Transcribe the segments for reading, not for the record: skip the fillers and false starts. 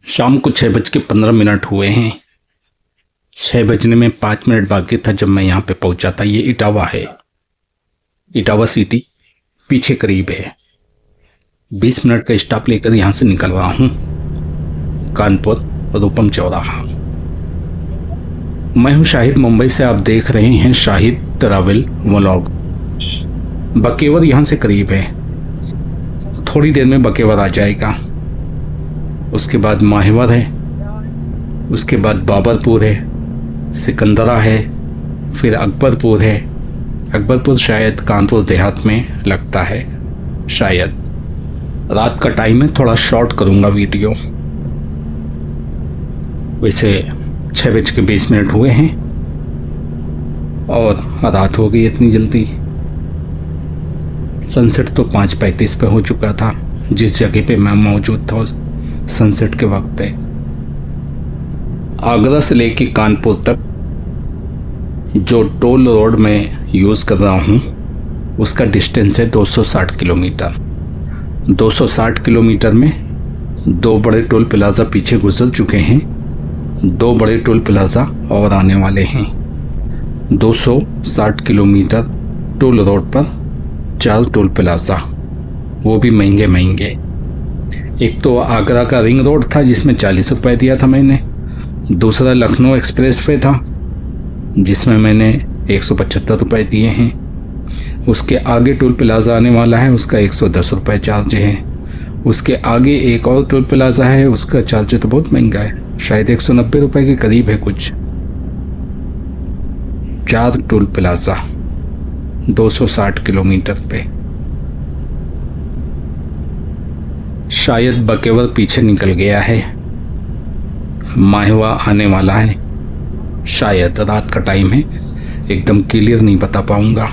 शाम को 6:15 हुए हैं। 6 बजने में 5 मिनट बाकी था जब मैं यहाँ पे पहुंचा था। ये इटावा है, इटावा सिटी पीछे करीब है। 20 मिनट का स्टॉप लेकर यहाँ से निकल रहा हूँ कानपुर रूपम चौराहा। मैं हूँ शाहिद, मुंबई से। आप देख रहे हैं शाहिद ट्रैवल व्लॉग। बकेवर यहाँ से करीब है, थोड़ी देर में बकेवर आ जाएगा। उसके बाद माहिवर है, उसके बाद बाबरपुर है, सिकंदरा है, फिर अकबरपुर है। अकबरपुर शायद कानपुर देहात में लगता है, शायद। रात का टाइम है, थोड़ा शॉर्ट करूँगा वीडियो। वैसे 6:20 हुए हैं और रात हो गई इतनी जल्दी। सनसेट तो 5:35 पे हो चुका था जिस जगह पे मैं मौजूद था सनसेट के वक्त है। आगरा से लेके कानपुर तक जो टोल रोड में यूज़ कर रहा हूँ उसका डिस्टेंस है 260 किलोमीटर। 260 किलोमीटर में 2 बड़े टोल प्लाज़ा पीछे गुजर चुके हैं, 2 बड़े टोल प्लाज़ा और आने वाले हैं। 260 किलोमीटर टोल रोड पर 4 टोल प्लाज़ा, वो भी महंगे महंगे। एक तो आगरा का रिंग रोड था जिसमें 40 रुपये दिया था मैंने। दूसरा लखनऊ एक्सप्रेस वे था जिसमें मैंने 175 रुपये दिए हैं। उसके आगे टोल प्लाज़ा आने वाला है, उसका 110 रुपये चार्ज है। उसके आगे एक और टोल प्लाज़ा है, उसका चार्ज तो बहुत महंगा है, शायद 190 रुपये के करीब है कुछ। 4 टोल प्लाज़ा 260 किलोमीटर पे। शायद बकेवर पीछे निकल गया है, माहिवा आने वाला है, शायद। रात का टाइम है, एकदम क्लियर नहीं बता पाऊंगा।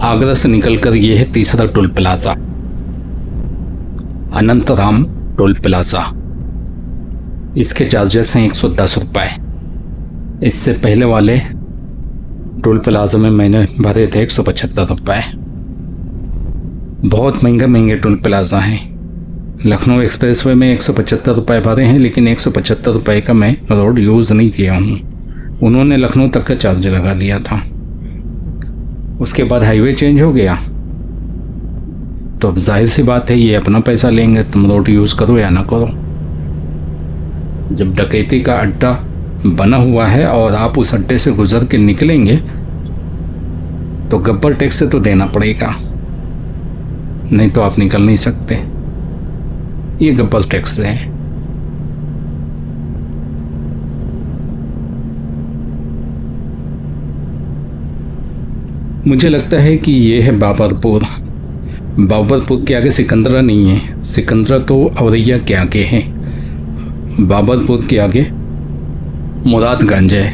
आगरा से निकलकर ये है तीसरा toll plaza, Anantaram toll plaza. इसके चार्जेस हैं 110 रुपये। इससे पहले वाले टोल प्लाज़ा में मैंने भरे थे 175 रुपये। बहुत महंगे महंगे टोल प्लाज़ा हैं। लखनऊ एक्सप्रेस वे में 175 रुपये भरे हैं, लेकिन 175 रुपये का मैं रोड यूज़ नहीं किया हूँ। उन्होंने लखनऊ तक का चार्ज लगा लिया था। उसके बाद हाईवे चेंज हो गया, तो अब जाहिर सी बात है ये अपना पैसा लेंगे, तुम रोड यूज़ करो या ना करो। जब डकैती का अड्डा बना हुआ है और आप उस अड्डे से गुजर के निकलेंगे तो गब्बर टैक्स से तो देना पड़ेगा, नहीं तो आप निकल नहीं सकते। ये गब्बर टैक्स है। मुझे लगता है कि ये है बाबरपुर। बाबरपुर के आगे सिकंदरा नहीं है, सिकंदरा तो औरैया के आगे है। बाबरपुर के आगे मुरादगंज है,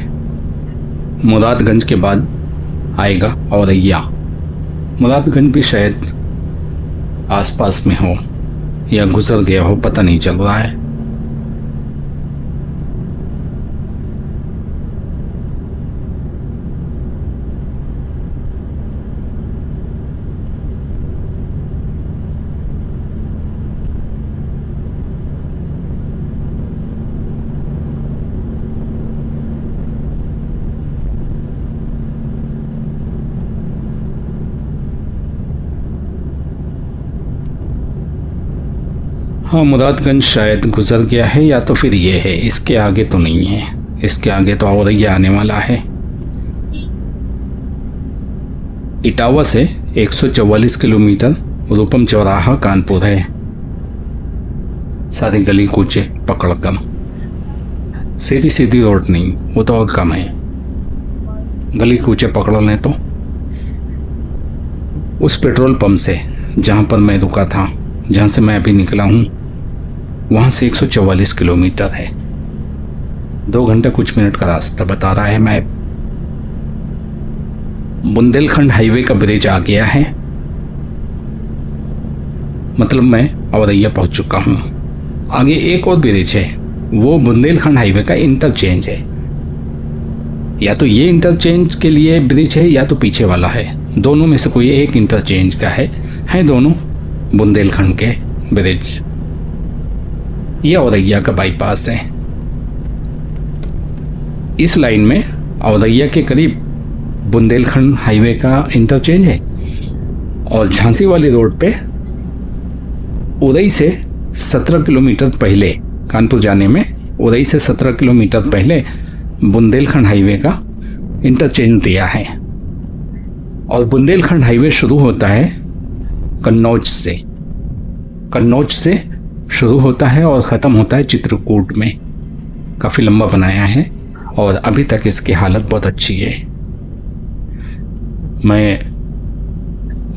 मुरादगंज के बाद आएगा औरैया। मुरादगंज भी शायद आसपास में हो या गुजर गया हो, पता नहीं चल रहा है। हाँ, मुरादगंज शायद गुजर गया है या तो फिर ये है, इसके आगे तो नहीं है। इसके आगे तो औरैया आने वाला है। इटावा से 144 किलोमीटर रूपम चौराहा कानपुर है। सारी गली कूचे पकड़कर, सीधी सीधी रोड नहीं, वो तो और कम है। गली कूचे पकड़ लें तो उस पेट्रोल पंप से जहाँ पर मैं रुका था, जहाँ से मैं अभी निकला हूँ, वहाँ से 144 किलोमीटर है। 2 घंटे कुछ मिनट का रास्ता बता रहा है मैप। बुंदेलखंड हाईवे का ब्रिज आ गया है, मतलब मैं औरैया पहुंच चुका हूँ। आगे एक और ब्रिज है, वो बुंदेलखंड हाईवे का इंटरचेंज है। या तो ये इंटरचेंज के लिए ब्रिज है या तो पीछे वाला है, दोनों में से कोई एक इंटरचेंज का है दोनों बुंदेलखंड के ब्रिज। ये औरैया का बाईपास है। इस लाइन में औरैया के करीब बुंदेलखंड हाईवे का इंटरचेंज है और झांसी वाली रोड पे उरई से 17 किलोमीटर पहले, कानपुर जाने में उरई से 17 किलोमीटर पहले बुंदेलखंड हाईवे का इंटरचेंज दिया है। और बुंदेलखंड हाईवे शुरू होता है कन्नौज से शुरू होता है और ख़त्म होता है चित्रकूट में। काफ़ी लंबा बनाया है और अभी तक इसकी हालत बहुत अच्छी है। मैं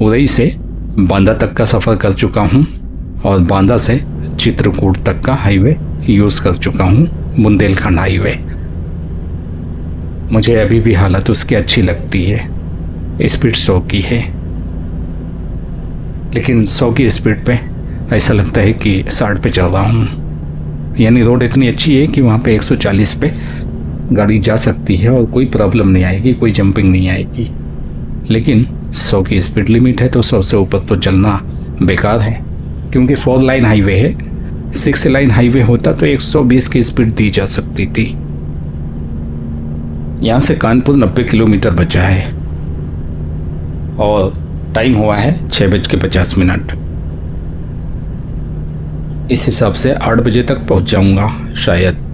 उरई से बांदा तक का सफ़र कर चुका हूँ और बांदा से चित्रकूट तक का हाईवे यूज़ कर चुका हूँ, बुंदेलखंड हाईवे। मुझे अभी भी हालत उसकी अच्छी लगती है। स्पीड 100 की है, लेकिन 100 की स्पीड पे ऐसा लगता है कि 60 पे चल रहा हूँ। यानी रोड इतनी अच्छी है कि वहाँ पे 140 पे गाड़ी जा सकती है और कोई प्रॉब्लम नहीं आएगी, कोई जंपिंग नहीं आएगी। लेकिन 100 की स्पीड लिमिट है तो 100 से ऊपर तो चलना बेकार है, क्योंकि 4 लाइन हाईवे है। 6 लाइन हाईवे होता तो 120 की स्पीड दी जा सकती थी। यहाँ से कानपुर 90 किलोमीटर बचा है और टाइम हुआ है 6:50। इस हिसाब से 8 बजे तक पहुँच जाऊँगा शायद।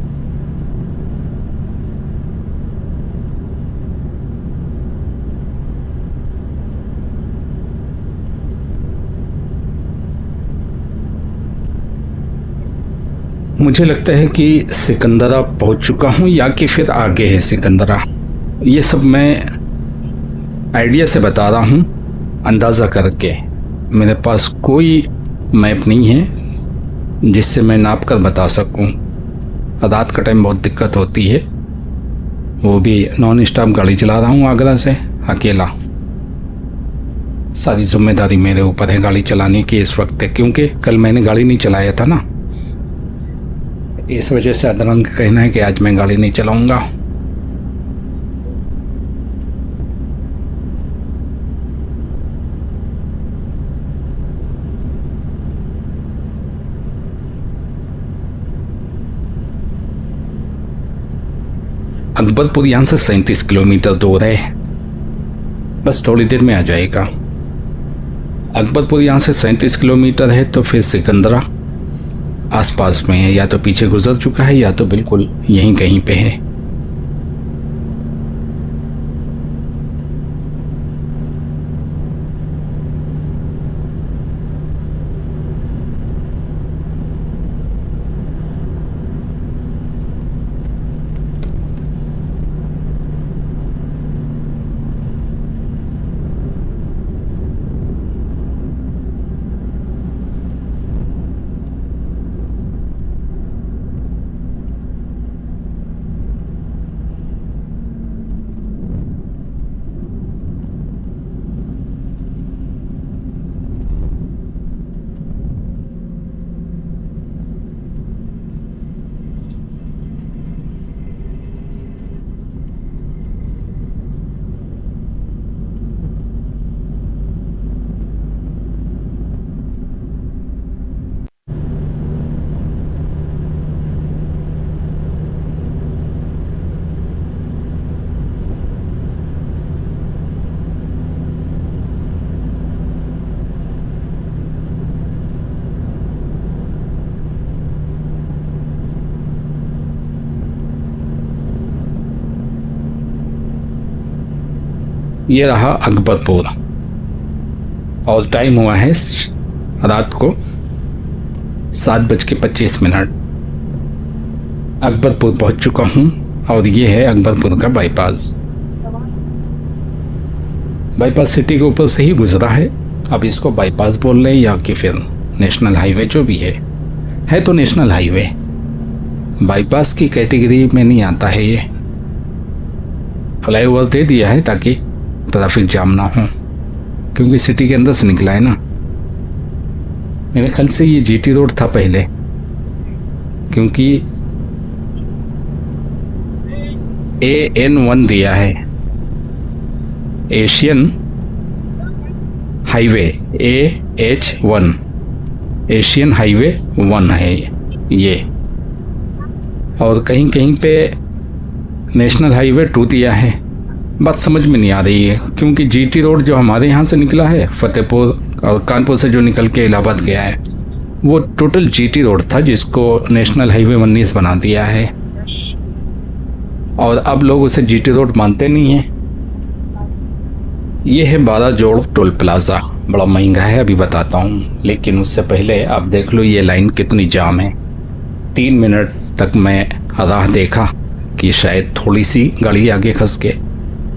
मुझे लगता है कि सिकंदरा पहुंच चुका हूं या कि फिर आगे है सिकंदरा। ये सब मैं आइडिया से बता रहा हूं, अंदाज़ा करके। मेरे पास कोई मैप नहीं है जिससे मैं नाप कर बता सकूं। रात का टाइम बहुत दिक्कत होती है, वो भी नॉन स्टॉप गाड़ी चला रहा हूं आगरा से अकेला। सारी जिम्मेदारी मेरे ऊपर है गाड़ी चलाने की इस वक्त, क्योंकि कल मैंने गाड़ी नहीं चलाया था ना। इस वजह से अदनान का कहना है कि आज मैं गाड़ी नहीं चलाऊंगा। अकबरपुर यहाँ से 37 किलोमीटर दूर है, बस थोड़ी देर में आ जाएगा। अकबरपुर यहाँ से 37 किलोमीटर है तो फिर सिकंदरा आसपास में है, या तो पीछे गुजर चुका है या तो बिल्कुल यहीं कहीं पे है। ये रहा अकबरपुर और टाइम हुआ है रात को 7:25। अकबरपुर पहुंच चुका हूं और ये है अकबरपुर का बाईपास। बाईपास सिटी के ऊपर से ही गुजरा है, अब इसको बाईपास बोल रहे हैं या कि फिर नेशनल हाईवे जो भी है। है तो नेशनल हाईवे, बाईपास की कैटेगरी में नहीं आता है ये। फ्लाईओवर दे दिया है ताकि ट्रैफिक जाम ना हो, क्योंकि सिटी के अंदर से निकला है ना। मेरे ख्याल से ये जीटी रोड था पहले, क्योंकि AN1 दिया है, Asian highway AH1, Asian highway 1 है ये। और कहीं कहीं पे नेशनल हाईवे 2 दिया है। बात समझ में नहीं आ रही है, क्योंकि जीटी रोड जो हमारे यहाँ से निकला है, फतेहपुर और कानपुर से जो निकल के इलाहाबाद गया है, वो टोटल जीटी रोड था, जिसको नेशनल हाईवे 19 बना दिया है। और अब लोग उसे जीटी रोड मानते नहीं हैं। ये है 12 जोड़ टोल प्लाज़ा, बड़ा महंगा है, अभी बताता हूँ। लेकिन उससे पहले आप देख लो ये लाइन कितनी जाम है। 3 मिनट तक मैं राह देखा कि शायद थोड़ी सी गाड़ी आगे खस के,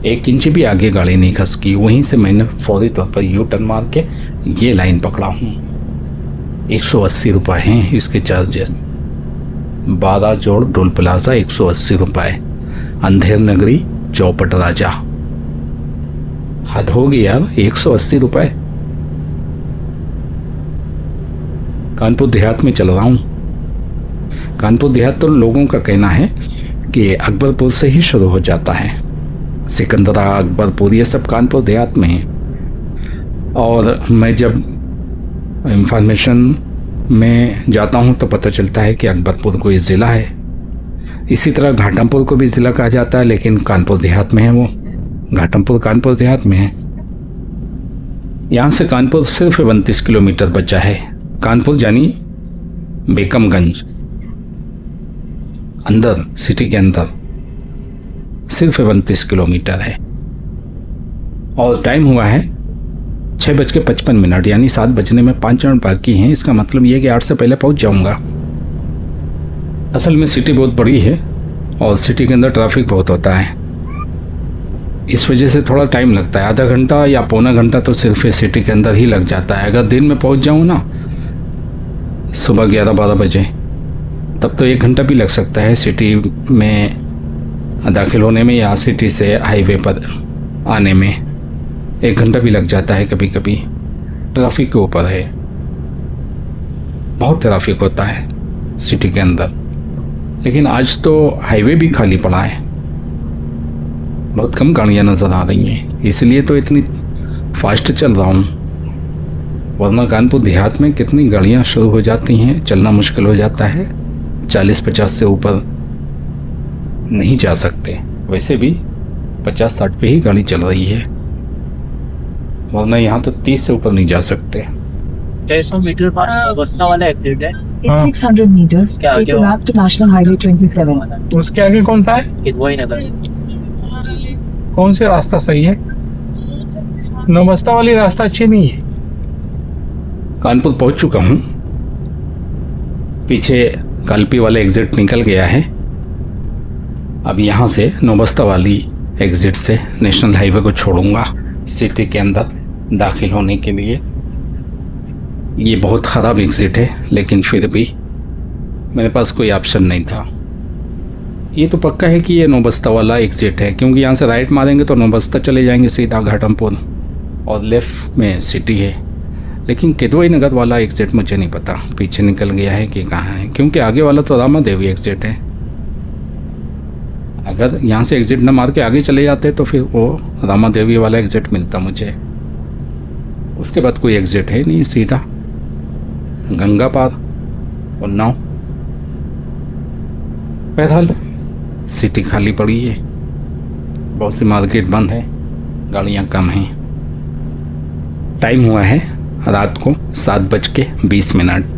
1 इंच भी आगे गाड़ी नहीं खसकी। वहीं से मैंने फौरी तौर पर यू टर्न मार के ये लाइन पकड़ा हूँ। 180 रुपये हैं इसके चार्जेस। 12 जोड़ टोल प्लाज़ा 180 रुपये। अंधेर नगरी चौपट राजा, हद होगी यार, 180 रुपये। कानपुर देहात में चल रहा हूँ। कानपुर देहात तो लोगों का कहना है कि अकबरपुर से ही शुरू हो जाता है। सिकंदरा, अकबरपुर, ये सब कानपुर देहात में है। और मैं जब इंफॉर्मेशन में जाता हूँ तो पता चलता है कि अकबरपुर कोई ज़िला है। इसी तरह घाटमपुर को भी ज़िला कहा जाता है, लेकिन कानपुर देहात में है वो। घाटमपुर कानपुर देहात में है। यहाँ से कानपुर सिर्फ 32 किलोमीटर बचा है। कानपुर यानी बेगमगंज, अंदर सिटी के अंदर सिर्फ 32 किलोमीटर है। और टाइम हुआ है 6:55, यानी 7 बजने में 5 मिनट बाकी हैं। इसका मतलब ये है कि 8 से पहले पहुंच जाऊंगा। असल में सिटी बहुत बड़ी है और सिटी के अंदर ट्रैफिक बहुत होता है, इस वजह से थोड़ा टाइम लगता है। आधा घंटा या पौना घंटा तो सिर्फ सिटी के अंदर ही लग जाता है। अगर दिन में पहुंच जाऊं ना, सुबह 11-12 बजे, तब तो 1 घंटा भी लग सकता है सिटी में दाखिल होने में, या सिटी से हाईवे पर आने में 1 घंटा भी लग जाता है कभी कभी। ट्रैफिक के ऊपर है, बहुत ट्रैफिक होता है सिटी के अंदर। लेकिन आज तो हाईवे भी खाली पड़ा है, बहुत कम गाड़ियाँ नज़र आ रही हैं, इसलिए तो इतनी फास्ट चल रहा हूँ। वरना कानपुर देहात में कितनी गाड़ियाँ शुरू हो जाती हैं, चलना मुश्किल हो जाता है। 40-50 से ऊपर नहीं जा सकते। वैसे भी 50-60 पे ही गाड़ी चल रही है, वरना यहाँ तो 30 से ऊपर नहीं जा सकते। 600 मीटर पर बसना वाला एक्सीट है। In 600 meters, take a lap to National Highway 27. उसके आगे कौन सा है? इस वही नगर। कौन से रास्ता सही है? नौबस्ता वाली रास्ता अच्छी नहीं है। कानपुर पहुंच चुका हूं। पीछे कालपी वाला एग्जिट निकल गया है। अब यहां से नौबस्ता वाली एग्जिट से नेशनल हाईवे को छोड़ूंगा सिटी के अंदर दाखिल होने के लिए। ये बहुत ख़राब एग्जिट है, लेकिन फिर भी मेरे पास कोई ऑप्शन नहीं था। ये तो पक्का है कि ये नौबस्ता वाला एग्जिट है, क्योंकि यहाँ से राइट मारेंगे तो नौबस्ता चले जाएंगे सीधा घाटमपुर, और लेफ़्ट में सिटी है। लेकिन किदवई नगर वाला एग्जिट मुझे नहीं पता पीछे निकल गया है कि कहाँ है, क्योंकि आगे वाला तो रामा देवी एग्जिट है। अगर यहाँ से एग्जिट न मार के आगे चले जाते तो फिर वो रामा देवी वाला एग्जिट मिलता मुझे। उसके बाद कोई एग्जिट है नहीं, सीधा गंगा पार और नाव। बहरहाल सिटी खाली पड़ी है, बहुत सी मार्केट बंद है, गाड़ियाँ कम हैं। टाइम हुआ है रात को 7:20।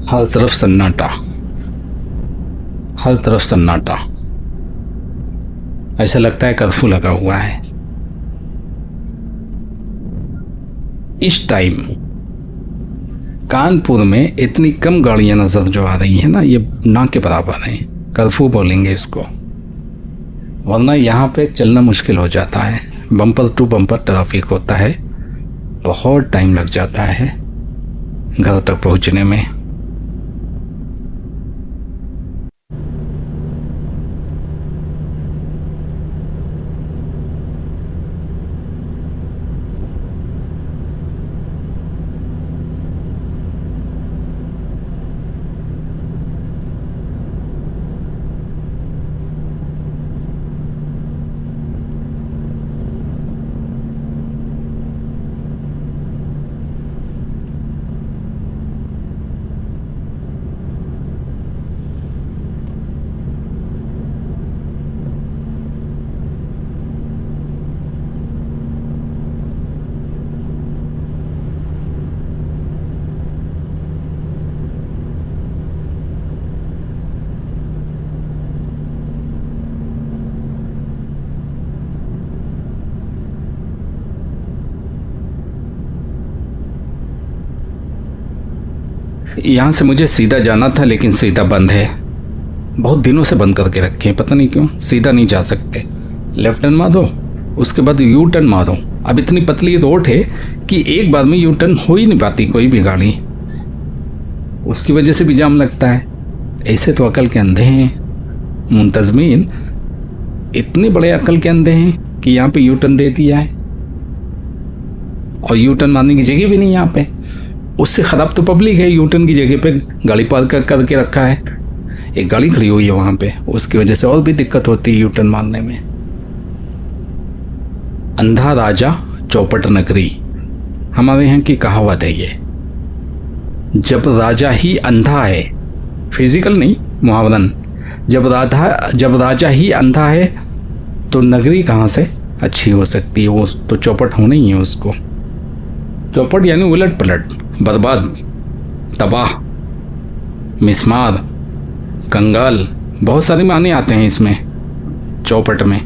हर तरफ सन्नाटा, हर तरफ सन्नाटा। ऐसा लगता है कर्फ्यू लगा हुआ है। इस टाइम कानपुर में इतनी कम गाड़ियां नजर जो आ रही हैं ना, ये ना के बराबर हैं। कर्फ्यू बोलेंगे इसको, वरना यहाँ पे चलना मुश्किल हो जाता है। बम्पर टू बम्पर ट्रैफिक होता है, बहुत टाइम लग जाता है घर तक पहुँचने में। यहाँ से मुझे सीधा जाना था, लेकिन सीधा बंद है, बहुत दिनों से बंद करके रखे हैं, पता नहीं क्यों। सीधा नहीं जा सकते, लेफ्ट टर्न मारो, उसके बाद यू टर्न मारो। अब इतनी पतली रोड है कि एक बार में यू टर्न हो ही नहीं पाती कोई भी गाड़ी, उसकी वजह से भी जाम लगता है। ऐसे तो अकल के अंधे हैं मुंतजमीन, इतने बड़े अकल के अंधे हैं कि यहाँ पे यू टर्न दे दिया है, और यू टर्न मारने की जगह भी नहीं यहाँ पे। उससे ख़राब तो पब्लिक है, यू टर्न की जगह पे गाड़ी पार्क करके रखा है, एक गाड़ी खड़ी हुई है वहाँ पे, उसकी वजह से और भी दिक्कत होती है यू टर्न मारने में। अंधा राजा चौपट नगरी, हमारे यहाँ की कहावत है ये। जब राजा ही अंधा है, फिजिकल नहीं मुहावरन, जब राजा ही अंधा है तो नगरी कहाँ से अच्छी हो सकती है। वो तो चौपट होना ही है उसको। चौपट यानी उलट पलट, बर्बाद, तबाह, मिसमार, कंगाल, बहुत सारे माने आते हैं इसमें चौपट में।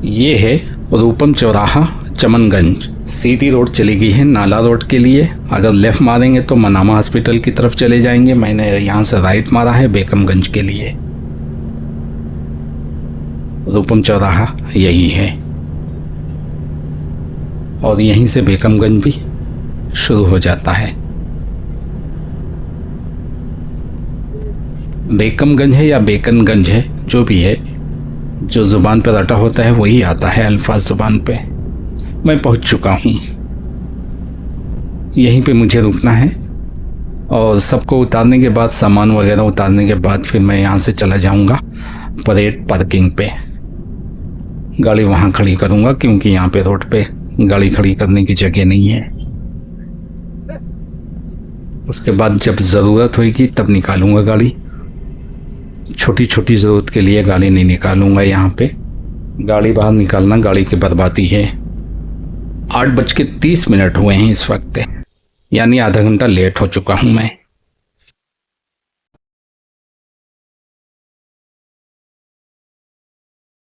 ये है रूपम चौराहा चमनगंज। सीधी रोड चली गई है नाला रोड के लिए। अगर लेफ़्ट मारेंगे तो मनामा हॉस्पिटल की तरफ चले जाएंगे। मैंने यहाँ से राइट मारा है बेकमगंज के लिए। रूपम चौराहा यही है और यहीं से बेकमगंज भी शुरू हो जाता है। बेकमगंज है या बेकनगंज है, जो भी है, जो ज़ुबान पर रटा होता है वही आता है अल्फाज ज़ुबान पे। मैं पहुंच चुका हूँ, यहीं पे मुझे रुकना है और सबको उतारने के बाद, सामान वगैरह उतारने के बाद फिर मैं यहाँ से चला जाऊँगा परेड पार्किंग पे। गाड़ी वहाँ खड़ी करूँगा क्योंकि यहाँ पे रोड पे गाड़ी खड़ी करने की जगह नहीं है। उसके बाद जब ज़रूरत होगी तब निकालूँगा गाड़ी। छोटी छोटी ज़रूरत के लिए गाड़ी नहीं निकालूंगा। यहाँ पे गाड़ी बाहर निकालना गाड़ी की बर्बादी है। 8:30 हुए हैं इस वक्त, यानी आधा घंटा लेट हो चुका हूँ मैं।